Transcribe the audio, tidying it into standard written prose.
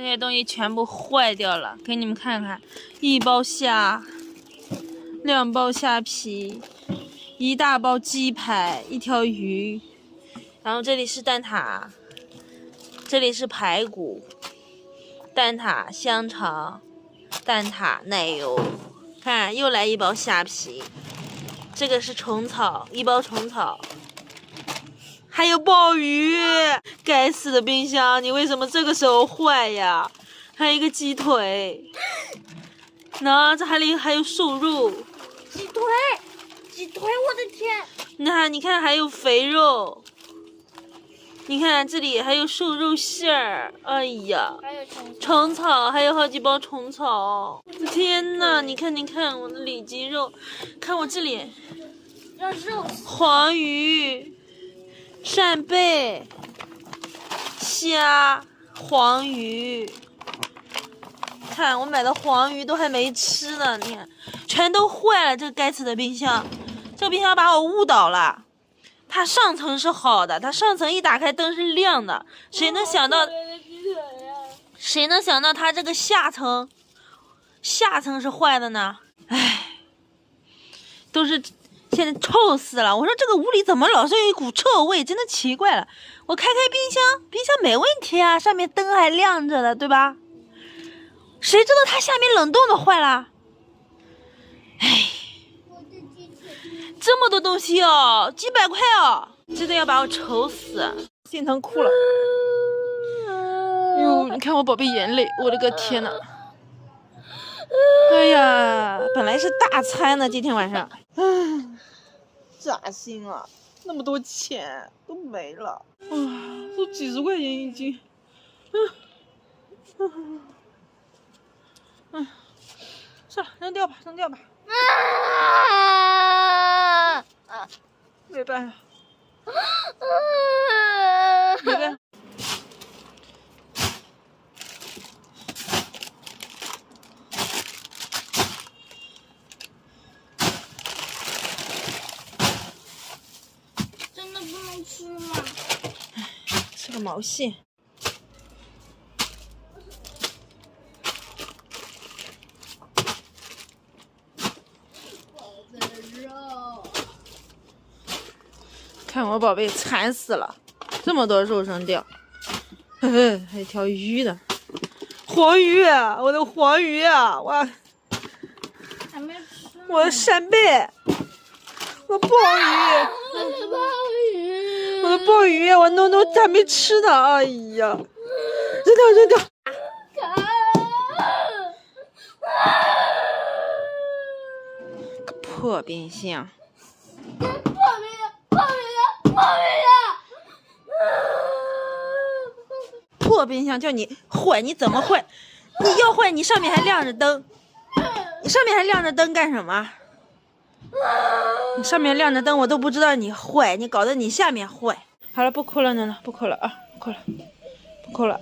这些东西全部坏掉了，给你们看看，一包虾，2包虾皮，1大包鸡排，1条鱼，然后这里是蛋挞，这里是排骨，蛋挞香肠，蛋挞奶油，看又来1包虾皮，这个是虫草，1包虫草。还有鲍鱼，该死的冰箱，你为什么这个时候坏呀？还有一个鸡腿，那这还有瘦肉，鸡腿，我的天！你看还有肥肉，你看这里还有瘦肉馅儿，哎呀，还有虫草，还有好几包虫草，天哪！你看我的里脊肉，看我这里，让肉黄鱼。扇贝、虾、黄鱼，看我买的黄鱼都还没吃呢，你看，全都坏了。这个该死的冰箱，这个冰箱把我误导了。它上层是好的，它上层一打开灯是亮的，谁能想到它这个下层是坏的呢？唉，都是。现在臭死了！我说这个屋里怎么老是有一股臭味，真的奇怪了。我开冰箱，冰箱没问题啊，上面灯还亮着的，对吧？谁知道它下面冷冻的坏了？唉，这么多东西哦，几百块哦，真的要把我愁死，心疼哭了。哟，你看我宝贝眼泪，我的个天呐！哎呀，本来是大餐呢，今天晚上。扎心啊！那么多钱都没了，啊，都几十块钱一斤，算了，扔掉吧。没办法，没办法。吃吗？吃个毛线！我的肉，看我宝贝馋死了，这么多肉扔掉，还有一条鱼呢，黄鱼，我的黄鱼啊，还没吃。我的扇贝，我的鲍鱼。我的鲍鱼，我弄还没吃呢，哎呀，扔掉！个破冰箱！破冰箱叫你坏，你怎么坏？你要坏，你上面还亮着灯，你上面还亮着灯干什么？你上面亮着灯，我都不知道你坏，你搞得你下面坏。好了，不哭了，暖暖，不哭了啊，不哭了。